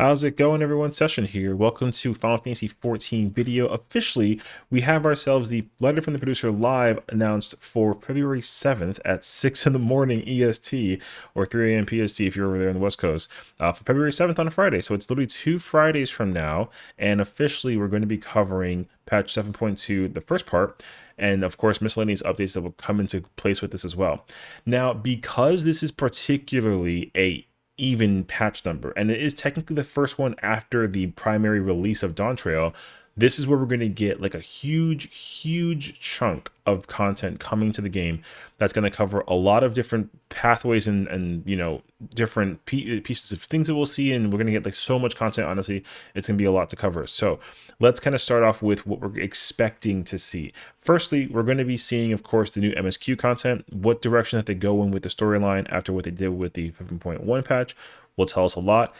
How's it going, everyone? Sessiion here. Welcome to Final Fantasy XIV video. Officially, we have ourselves the letter from the producer live announced for February 7th at 6 in the morning EST or 3 a.m. PST if you're over there on the West Coast, for February 7th on a Friday. So it's literally 2 Fridays from now. And officially, we're going to be covering patch 7.2, the first part, and of course miscellaneous updates that will come into place with this as well. Now, because this is particularly a even patch number, and it is technically the first one after the primary release of Dawn Trail, this is where we're going to get like a huge chunk of content coming to the game that's going to cover a lot of different pathways and you know, different pieces of things that we'll see, and we're going to get like so much content. Honestly, it's going to be a lot to cover. So let's kind of start off with what we're expecting to see. Firstly, we're going to be seeing, of course, the new MSQ content. What direction that they go in with the storyline after what they did with the 7.1 patch will tell us a lot.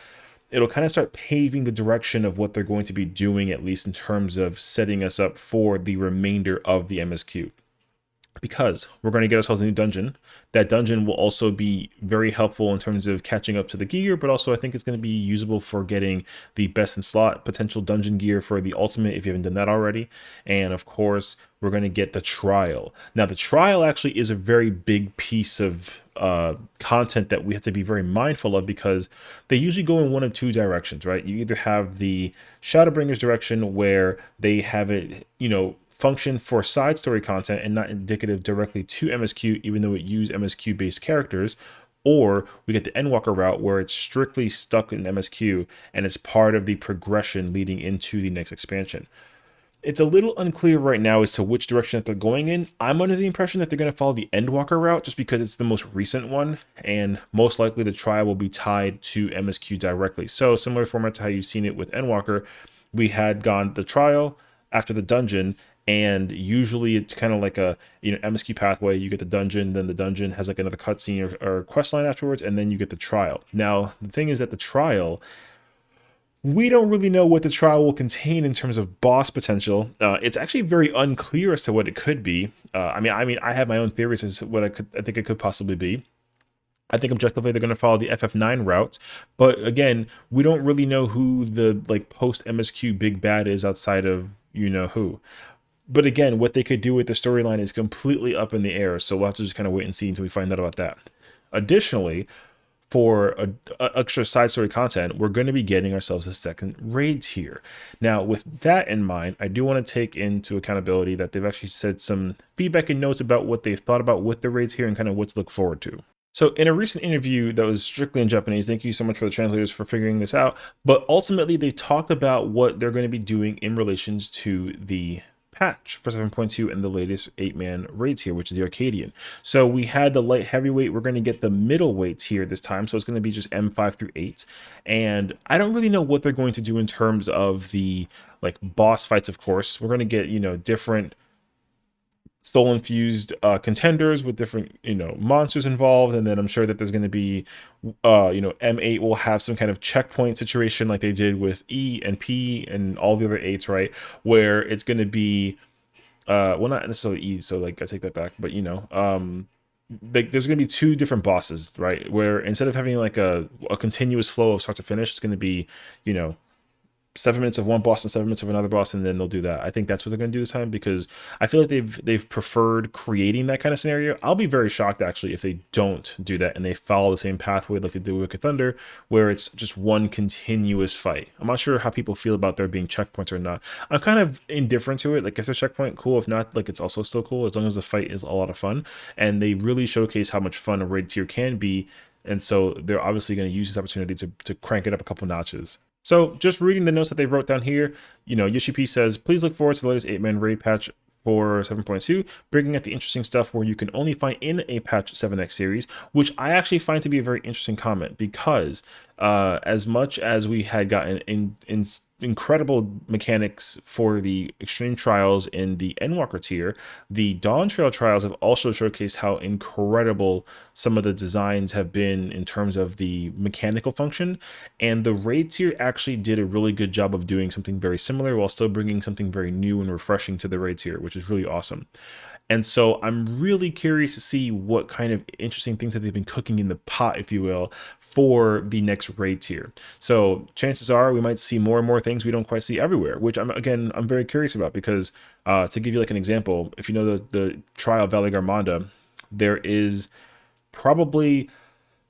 It'll kind of start paving the direction of what they're going to be doing, at least in terms of setting us up for the remainder of the MSQ. Because we're going to get ourselves a new dungeon. That dungeon will also be very helpful in terms of catching up to the gear, but also I think it's going to be usable for getting the best in slot potential dungeon gear for the ultimate if you haven't done that already. And of course, we're going to get the trial. Now, the trial actually is a very big piece of content that we have to be very mindful of, because they usually go in one of two directions, right? You either have the Shadowbringers direction where they have it, you know, function for side story content and not indicative directly to MSQ, even though it uses MSQ based characters, or we get the Endwalker route where it's strictly stuck in MSQ and it's part of the progression leading into the next expansion. It's a little unclear right now as to which direction that they're going in. I'm under the impression that they're going to follow the Endwalker route just because it's the most recent one, and most likely the trial will be tied to MSQ directly. So similar format to how you've seen it with Endwalker, we had gone the trial after the dungeon, and usually it's kind of like a, you know, MSQ pathway. You get the dungeon, then the dungeon has like another cutscene or quest line afterwards, and then you get the trial. Now the thing is that the trial, we don't really know what the trial will contain in terms of boss potential. It's actually very unclear as to what it could be. I mean, I have my own theories as to what I think it could possibly be. I think objectively they're going to follow the FF9 route, but again, we don't really know who the like post MSQ big bad is outside of you know who. But again, what they could do with the storyline is completely up in the air, so we'll have to just kind of wait and see until we find out about that. Additionally, for extra side story content, we're going to be getting ourselves a second raid tier. Now, with that in mind, I do want to take into accountability that they've actually said some feedback and notes about what they've thought about with the raids here and kind of what to look forward to. So in a recent interview that was strictly in Japanese, thank you so much for the translators for figuring this out, but ultimately they talked about what they're going to be doing in relations to the patch for 7.2 and the latest 8-man raids here, which is the Arcadian. So we had the light heavyweight, we're going to get the middleweights here this time, so it's going to be just M5 through 8, and I don't really know what they're going to do in terms of the like boss fights. Of course, we're going to get, you know, different soul infused contenders with different, you know, monsters involved, and then I'm sure that there's going to be you know, M8 will have some kind of checkpoint situation like they did with E and P and all the other 8s, right, where it's going to be well, not necessarily E, so like I take that back, but you know, like there's going to be two different bosses, right, where instead of having like a continuous flow of start to finish, it's going to be, you know, 7 minutes of one boss and 7 minutes of another boss, and then they'll do that. I think that's what they're going to do this time, because I feel like they've preferred creating that kind of scenario. I'll be very shocked actually if they don't do that and they follow the same pathway like they do with Wicked Thunder, where it's just one continuous fight. I'm not sure how people feel about there being checkpoints or not. I'm kind of indifferent to it. Like if there's a checkpoint, cool. If not, like it's also still cool as long as the fight is a lot of fun. And they really showcase how much fun a raid tier can be. And so they're obviously going to use this opportunity to crank it up a couple notches. So just reading the notes that they wrote down here, you know, Yoshi P says, please look forward to the latest 8-man raid patch for 7.2, bringing out the interesting stuff where you can only find in a patch 7X series, which I actually find to be a very interesting comment, because as much as we had gotten in incredible mechanics for the extreme trials in the Endwalker tier, the Dawn Trail trials have also showcased how incredible some of the designs have been in terms of the mechanical function, and the raid tier actually did a really good job of doing something very similar while still bringing something very new and refreshing to the raid tier, which is really awesome. And so I'm really curious to see what kind of interesting things that they've been cooking in the pot, if you will, for the next raid tier. So chances are we might see more and more things we don't quite see everywhere, which I'm very curious about because to give you like an example, if you know the trial of Valley Garmanda, there is probably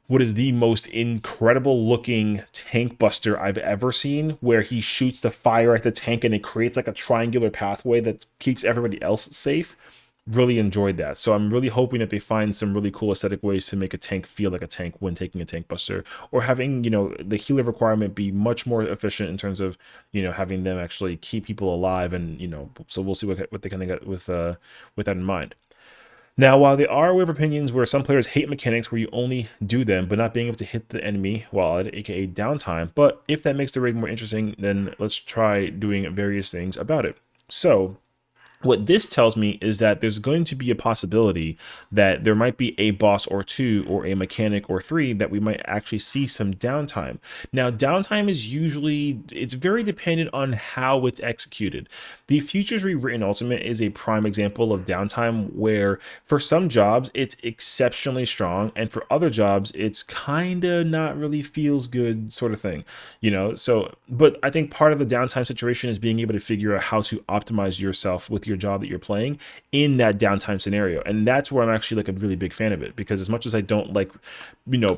what is the most incredible looking tank buster I've ever seen, where he shoots the fire at the tank and it creates like a triangular pathway that keeps everybody else safe. Really enjoyed that. So I'm really hoping that they find some really cool aesthetic ways to make a tank feel like a tank when taking a tank buster, or having, the healer requirement be much more efficient in terms of, having them actually keep people alive. And, so we'll see what they kind of get with that in mind. Now, while there are aware of opinions where some players hate mechanics where you only do them, but not being able to hit the enemy while at aka downtime, but if that makes the raid more interesting, then let's try doing various things about it. So, what this tells me is that there's going to be a possibility that there might be a boss or two or a mechanic or three that we might actually see some downtime. Now, downtime is usually, it's very dependent on how it's executed. The Futures Rewritten Ultimate is a prime example of downtime where for some jobs it's exceptionally strong, and for other jobs it's kind of not really feels good sort of thing, so but I think part of the downtime situation is being able to figure out how to optimize yourself with your job that you're playing in that downtime scenario. And that's where I'm actually like a really big fan of it, because as much as I don't like,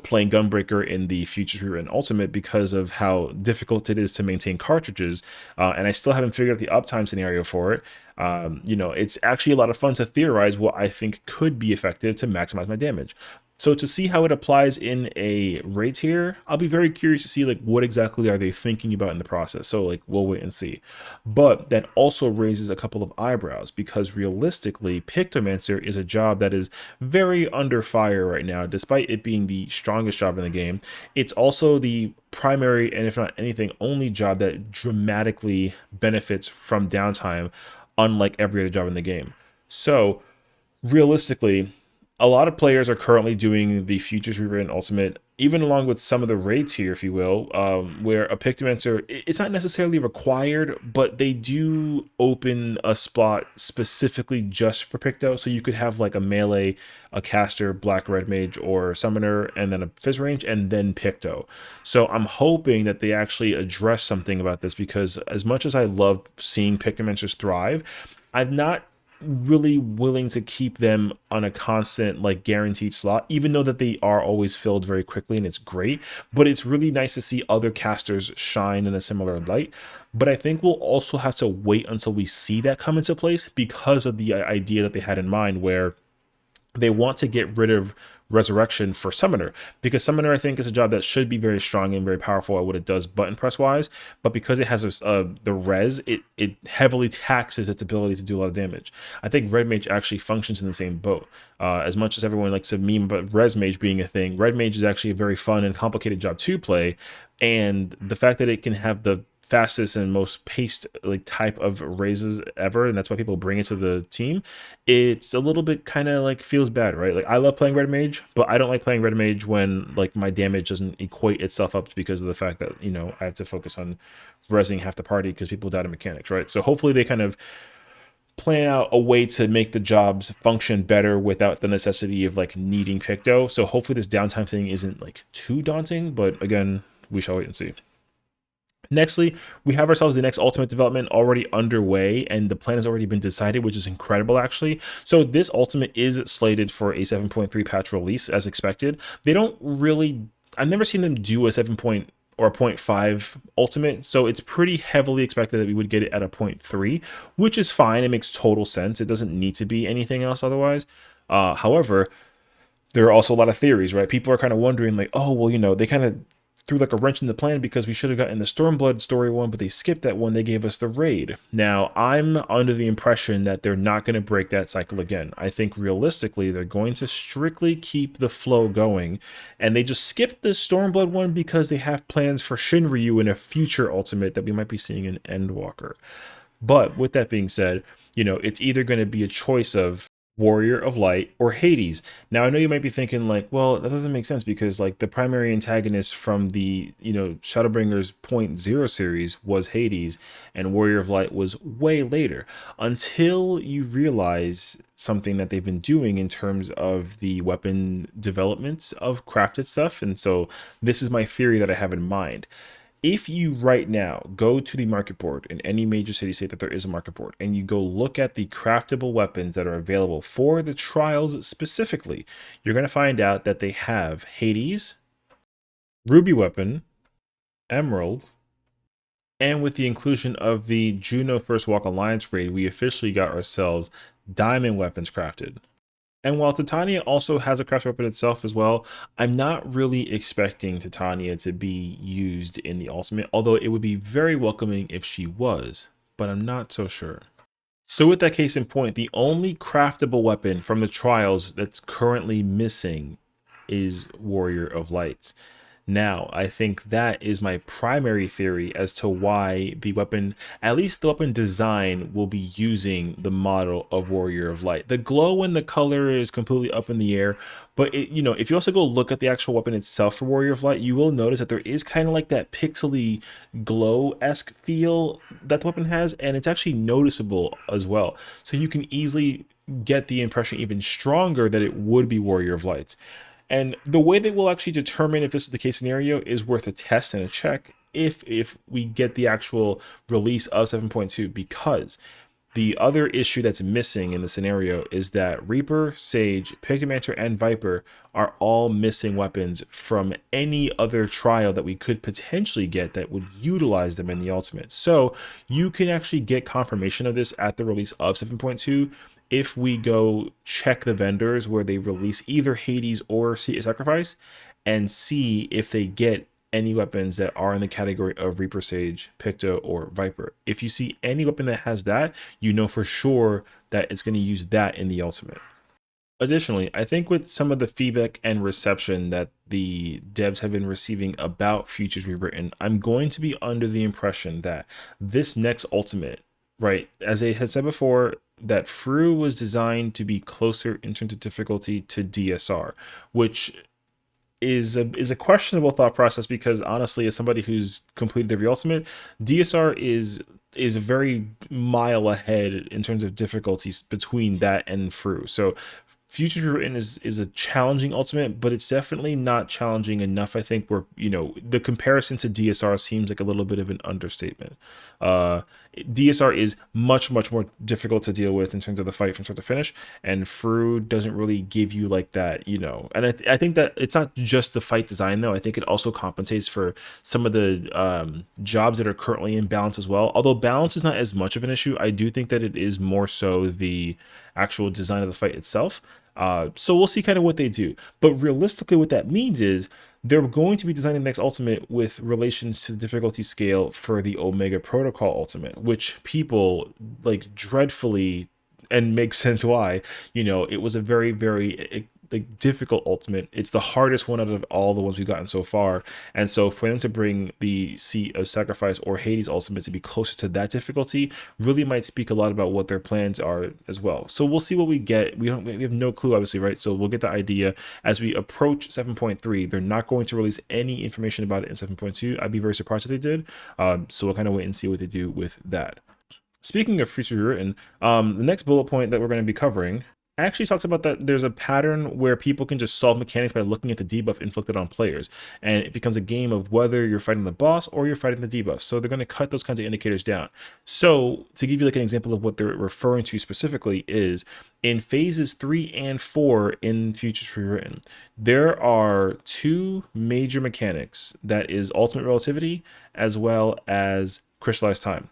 playing Gunbreaker in the Futures Rewritten Ultimate because of how difficult it is to maintain cartridges, and I still haven't figured out the uptime scenario for it. It's actually a lot of fun to theorize what I think could be effective to maximize my damage. So to see how it applies in a raid tier, I'll be very curious to see like what exactly are they thinking about in the process. So like we'll wait and see. But that also raises a couple of eyebrows, because realistically, Pictomancer is a job that is very under fire right now, despite it being the strongest job in the game. It's also the primary, and if not anything, only job that dramatically benefits from downtime, unlike every other job in the game. So realistically, a lot of players are currently doing the Futures Rewritten Ultimate, even along with some of the raids here, if you will, where a Pictomancer, it's not necessarily required, but they do open a spot specifically just for Picto. So you could have like a melee, a caster, black red mage, or summoner, and then a fizz range, and then Picto. So I'm hoping that they actually address something about this, because as much as I love seeing Pictomancers thrive, I'm not really willing to keep them on a constant like guaranteed slot, even though that they are always filled very quickly and it's great. But it's really nice to see other casters shine in a similar light. But I think we'll also have to wait until we see that come into place, because of the idea that they had in mind, where they want to get rid of resurrection for summoner, because summoner I think is a job that should be very strong and very powerful at what it does button press wise, but because it has the res, it heavily taxes its ability to do a lot of damage. I think red mage actually functions in the same boat. As much as everyone likes to meme about res mage being a thing, red mage is actually a very fun and complicated job to play, and the fact that it can have the fastest and most paced like type of raises ever, and that's why people bring it to the team, it's a little bit kind of like feels bad, right? Like I love playing red mage, but I don't like playing red mage when like my damage doesn't equate itself up because of the fact that I have to focus on resing half the party because people died in mechanics, right? So hopefully they kind of plan out a way to make the jobs function better without the necessity of like needing Picto. So hopefully this downtime thing isn't like too daunting, but again, we shall wait and see. Nextly, we have ourselves the next ultimate development already underway, and the plan has already been decided, which is incredible actually. So this ultimate is slated for a 7.3 patch release as expected. They don't really, I've never seen them do a 7 point or a 0.5 ultimate, so it's pretty heavily expected that we would get it at a 0.3, which is fine. It makes total sense. It doesn't need to be anything else otherwise. However, there are also a lot of theories, right? People are kind of wondering like, oh, well, they kind of threw like a wrench in the plan because we should have gotten the Stormblood story one, but they skipped that one. They gave us the raid. Now, I'm under the impression that they're not going to break that cycle again. I think realistically, they're going to strictly keep the flow going, and they just skipped the Stormblood one because they have plans for Shinryu in a future ultimate that we might be seeing in Endwalker. But with that being said, it's either going to be a choice of Warrior of Light, or Hades. Now I know you might be thinking like, well, that doesn't make sense because like the primary antagonist from the, Shadowbringers Point Zero series was Hades, and Warrior of Light was way later. Until you realize something that they've been doing in terms of the weapon developments of crafted stuff. And so this is my theory that I have in mind. If you right now go to the market board in any major city state that there is a market board, and you go look at the craftable weapons that are available for the trials specifically, you're going to find out that they have Hades, Ruby weapon, Emerald, and with the inclusion of the Juno First Walk Alliance raid, we officially got ourselves diamond weapons crafted. And while Titania also has a craft weapon itself as well, I'm not really expecting Titania to be used in the ultimate, although it would be very welcoming if she was, but I'm not so sure. So with that case in point, the only craftable weapon from the trials that's currently missing is Warrior of Lights. Now, I think that is my primary theory as to why the weapon, at least the weapon design, will be using the model of Warrior of Light. The glow and the color is completely up in the air, but if you also go look at the actual weapon itself for Warrior of Light, you will notice that there is kind of like that pixely glow-esque feel that the weapon has, and it's actually noticeable as well. So you can easily get the impression even stronger that it would be Warrior of Lights. And the way that we'll actually determine if this is the case scenario is worth a test and a check if we get the actual release of 7.2, because the other issue that's missing in the scenario is that Reaper, Sage, Pigmancer, and Viper are all missing weapons from any other trial that we could potentially get that would utilize them in the ultimate. So you can actually get confirmation of this at the release of 7.2 if we go check the vendors where they release either Hades or Sea of Sacrifice and see if they get any weapons that are in the category of Reaper, Sage, Picto, or Viper. If you see any weapon that has that, you know for sure that it's going to use that in the ultimate. Additionally, I think with some of the feedback and reception that the devs have been receiving about Futures Rewritten, I'm going to be under the impression that this next ultimate, right, as I had said before, that Fru was designed to be closer in terms of difficulty to DSR, which is a questionable thought process because honestly, as somebody who's completed every ultimate, DSR is a very mile ahead in terms of difficulties between that and Fru. So Futures Rewritten is a challenging ultimate, but it's definitely not challenging enough. I think where the comparison to DSR seems like a little bit of an understatement. DSR is much more difficult to deal with in terms of the fight from start to finish, and Fru doesn't really give you like that, And I think that it's not just the fight design though. I think it also compensates for some of the jobs that are currently in balance as well. Although balance is not as much of an issue, I do think that it is more so the actual design of the fight itself. So we'll see kind of what they do. But realistically, what that means is they're going to be designing the next Ultimate with relations to the difficulty scale for the Omega Protocol Ultimate, which people like dreadfully, and makes sense why. It was a very like difficult ultimate. It's the hardest one out of all the ones we've gotten so far, and so for them to bring the Sea of Sacrifice or Hades ultimate to be closer to that difficulty really might speak a lot about what their plans are as well. So we'll see what we get. We have no clue, obviously, right? So we'll get the idea as we approach 7.3. They're not going to release any information about it in 7.2. I'd be very surprised if they did. So we'll kind of wait and see what they do with that. Speaking of Future Rewritten, the next bullet point that we're going to be covering actually talks about that there's a pattern where people can just solve mechanics by looking at the debuff inflicted on players, and it becomes a game of whether you're fighting the boss or you're fighting the debuff. So they're going to cut those kinds of indicators down. So to give you like an example of what they're referring to specifically is in phases 3 and 4 in Futures Rewritten, there are two major mechanics, that is ultimate relativity as well as crystallized time.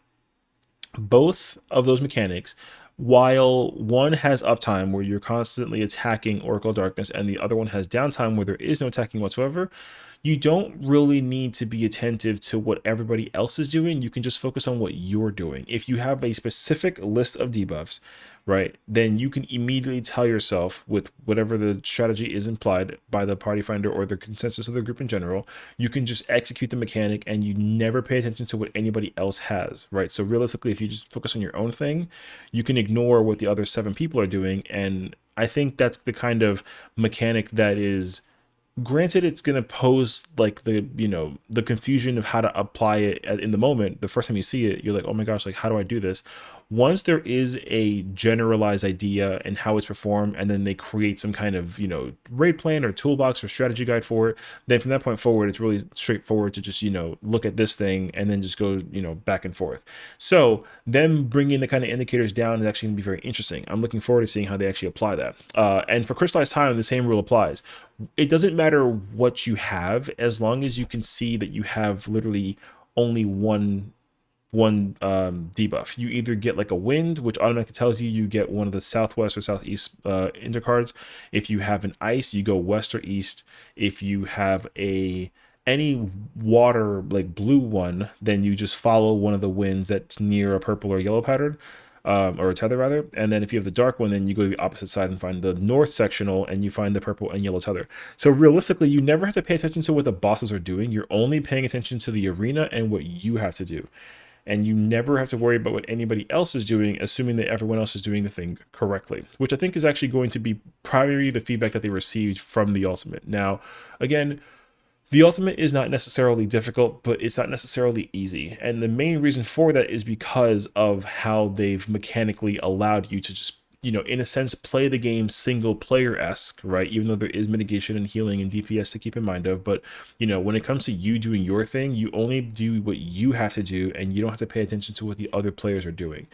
Both of those mechanics, while one has uptime where you're constantly attacking Oracle Darkness and the other one has downtime where there is no attacking whatsoever, you don't really need to be attentive to what everybody else is doing. You can just focus on what you're doing. If you have a specific list of debuffs, right, then you can immediately tell yourself, with whatever the strategy is implied by the party finder or the consensus of the group in general, you can just execute the mechanic and you never pay attention to what anybody else has, right? So realistically, if you just focus on your own thing, you can ignore what the other 7 people are doing. And I think that's the kind of mechanic that is, granted, it's going to pose like the, the confusion of how to apply it in the moment. The first time you see it, you're like, oh my gosh, like, how do I do this? Once there is a generalized idea and how it's performed, and then they create some kind of, raid plan or toolbox or strategy guide for it, then from that point forward, it's really straightforward to just, look at this thing and then just go, back and forth. So them bringing the kind of indicators down is actually going to be very interesting. I'm looking forward to seeing how they actually apply that. And for crystallized time, the same rule applies. It doesn't matter what you have, as long as you can see that you have literally only one debuff. You either get like a wind, which automatically tells you get one of the southwest or southeast intercards. If you have an ice, you go west or east. If you have any water, like blue one, then you just follow one of the winds that's near a purple or yellow pattern. Or a tether rather. And then if you have the dark one, then you go to the opposite side and find the north sectional, and you find the purple and yellow tether. So realistically, you never have to pay attention to what the bosses are doing. You're only paying attention to the arena and what you have to do. And you never have to worry about what anybody else is doing, assuming that everyone else is doing the thing correctly, which I think is actually going to be primarily the feedback that they received from the Ultimate. Now, again, the Ultimate is not necessarily difficult, but it's not necessarily easy. And the main reason for that is because of how they've mechanically allowed you to just, in a sense, play the game single player-esque, right? Even though there is mitigation and healing and DPS to keep in mind of. But, when it comes to you doing your thing, you only do what you have to do, and you don't have to pay attention to what the other players are doing.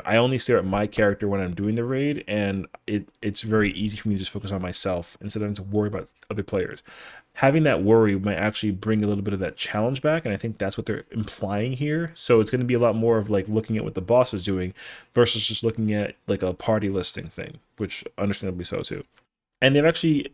I only stare at my character when I'm doing the raid, and it's very easy for me to just focus on myself instead of having to worry about other players. Having that worry might actually bring a little bit of that challenge back, and I think that's what they're implying here. So it's going to be a lot more of like looking at what the boss is doing versus just looking at like a party listing thing, which understandably so too. And they've actually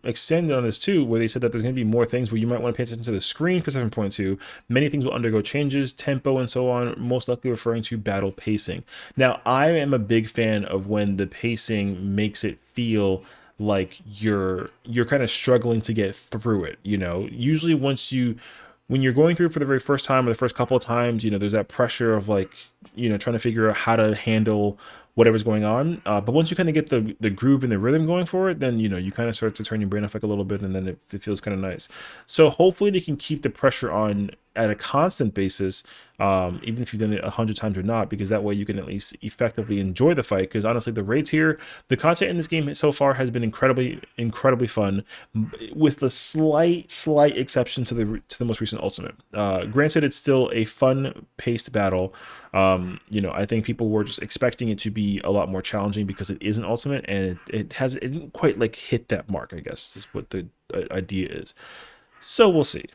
extended on this too, where they said that there's going to be more things where you might want to pay attention to the screen for 7.2. Many things will undergo changes, tempo, and so on, most likely referring to battle pacing. Now, I am a big fan of when the pacing makes it feel like you're kind of struggling to get through it. Usually when you're going through it for the very first time or the first couple of times, there's that pressure of like, trying to figure out how to handle whatever's going on. But once you kind of get the groove and the rhythm going for it, then, you kind of start to turn your brain off like a little bit, and then it feels kind of nice. So hopefully they can keep the pressure on at a constant basis, even if you've done it 100 times or not, because that way you can at least effectively enjoy the fight. Because honestly, the raids here, the content in this game so far has been incredibly fun, with the slight exception to the most recent Ultimate. Granted, it's still a fun paced battle. I think people were just expecting it to be a lot more challenging because it is an Ultimate, and it didn't quite like hit that mark, I guess is what the idea is. So we'll see.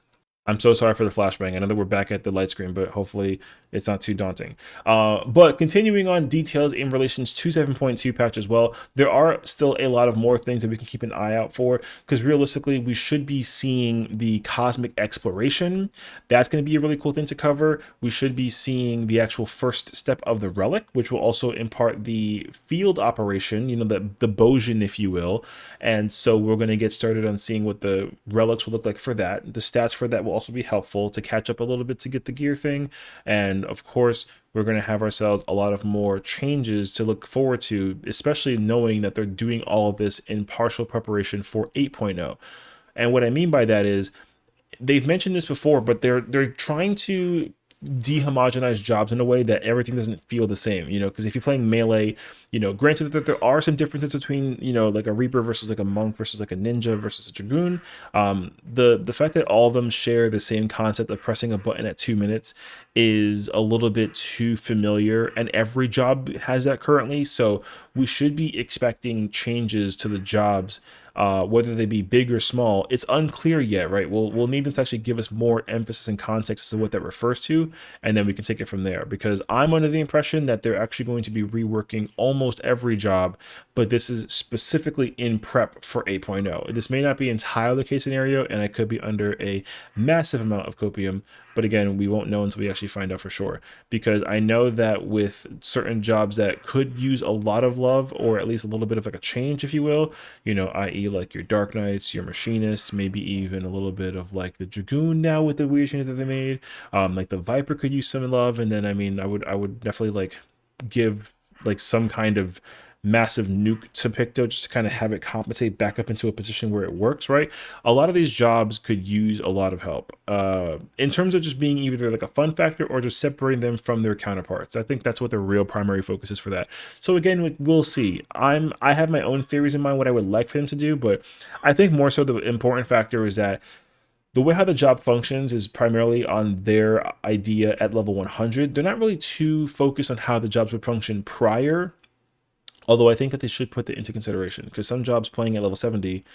I'm so sorry for the flashbang. I know that we're back at the light screen, but hopefully it's not too daunting. But continuing on details in relations to 7.2 patch as well, there are still a lot of more things that we can keep an eye out for, because realistically, we should be seeing the cosmic exploration. That's going to be a really cool thing to cover. We should be seeing the actual first step of the relic, which will also impart the field operation, the Bojin, if you will. And so we're going to get started on seeing what the relics will look like for that. The stats for that will also be helpful to catch up a little bit to get the gear thing. And of course, we're going to have ourselves a lot of more changes to look forward to, especially knowing that they're doing all of this in partial preparation for 8.0. And what I mean by that is, they've mentioned this before, but they're trying to dehomogenize jobs in a way that everything doesn't feel the same, because if you're playing melee, granted that there are some differences between, like a Reaper versus like a Monk versus like a Ninja versus a Dragoon. The fact that all of them share the same concept of pressing a button at 2 minutes is a little bit too familiar, and every job has that currently. So we should be expecting changes to the jobs, whether they be big or small. It's unclear yet, right? We'll need them to actually give us more emphasis and context as to what that refers to, and then we can take it from there. Because I'm under the impression that they're actually going to be reworking almost every job, but this is specifically in prep for 8.0. This may not be entirely the case scenario, and I could be under a massive amount of copium, but again, we won't know until we actually find out for sure. Because I know that with certain jobs that could use a lot of love, or at least a little bit of like a change, if you will, i.e. like your Dark Knights, your Machinists, maybe even a little bit of like the Dragoon now with the weird changes that they made. Like the Viper could use some love, and then I mean, I would definitely like give like some kind of massive nuke to Picto just to kind of have it compensate back up into a position where it works, right? A lot of these jobs could use a lot of help in terms of just being either like a fun factor or just separating them from their counterparts. I think that's what the real primary focus is for that. So again, we'll see. I have my own theories in mind what I would like for him to do, but I think more so the important factor is that the way how the job functions is primarily on their idea at level 100. They're not really too focused on how the jobs would function prior, although I think that they should put that into consideration, because some jobs playing at level 70,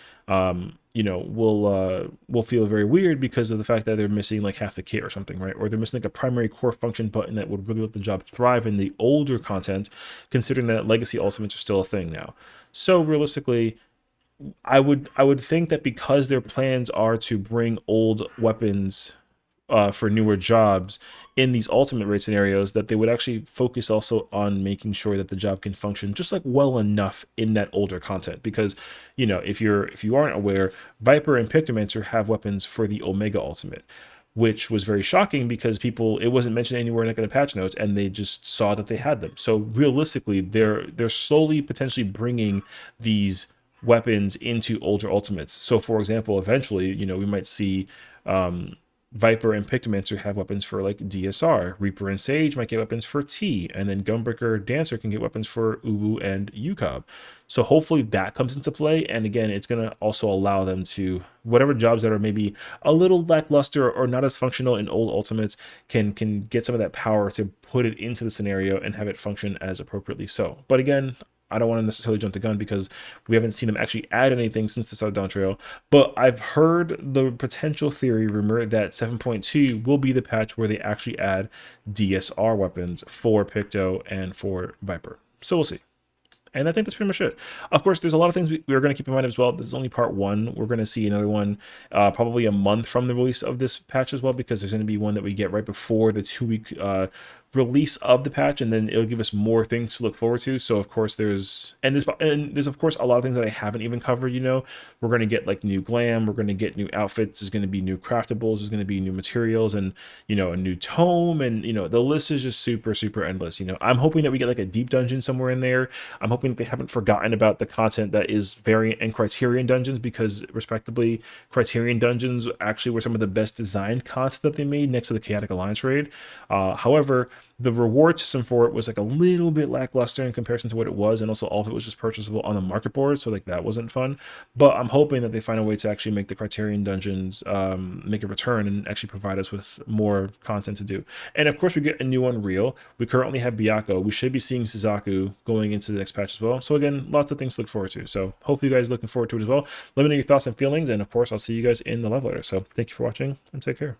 will feel very weird because of the fact that they're missing like half the kit or something, right? Or they're missing like a primary core function button that would really let the job thrive in the older content, considering that legacy ultimates are still a thing now. So realistically, I would think that because their plans are to bring old weapons for newer jobs in these ultimate raid scenarios, that they would actually focus also on making sure that the job can function just like well enough in that older content. Because if you aren't aware, Viper and Pictomancer have weapons for the Omega ultimate, which was very shocking because it wasn't mentioned anywhere in like in the patch notes, and they just saw that they had them. So realistically, they're slowly potentially bringing these weapons into older ultimates. So for example, eventually, we might see Viper and Pictomancer have weapons for like DSR. Reaper and Sage might get weapons for T, and then Gunbreaker Dancer can get weapons for Uwu and UCOB. So hopefully that comes into play, and again, it's going to also allow them to, whatever jobs that are maybe a little lackluster or not as functional in old ultimates, can get some of that power to put it into the scenario and have it function as appropriately so. But again, I don't want to necessarily jump the gun because we haven't seen them actually add anything since the start of Dawn Trail, but I've heard the potential theory rumor that 7.2 will be the patch where they actually add DSR weapons for Picto and for Viper. So we'll see. And I think that's pretty much it. Of course, there's a lot of things we're going to keep in mind as well. This is only part one. We're going to see another one probably a month from the release of this patch as well, because there's going to be one that we get right before the 2-week release of the patch, and then it'll give us more things to look forward to. So of course there's of course a lot of things that I haven't even covered. We're going to get like new glam, we're going to get new outfits, there's going to be new craftables, there's going to be new materials, and a new tome, and the list is just super endless. I'm hoping that we get like a deep dungeon somewhere in there. I'm hoping that they haven't forgotten about the content that is variant and Criterion dungeons, because respectively, Criterion dungeons actually were some of the best designed content that they made next to the Chaotic Alliance raid. However, the reward system for it was like a little bit lackluster in comparison to what it was, and also all of it was just purchasable on the market board, so like that wasn't fun. But I'm hoping that they find a way to actually make the Criterion dungeons make a return and actually provide us with more content to do. And of course, we get a new Unreal. We currently have Byakko. We should be seeing Suzaku going into the next patch as well. So again, lots of things to look forward to. So hopefully you guys are looking forward to it as well. Let me know your thoughts and feelings, and of course I'll see you guys in the live later. So thank you for watching, and take care.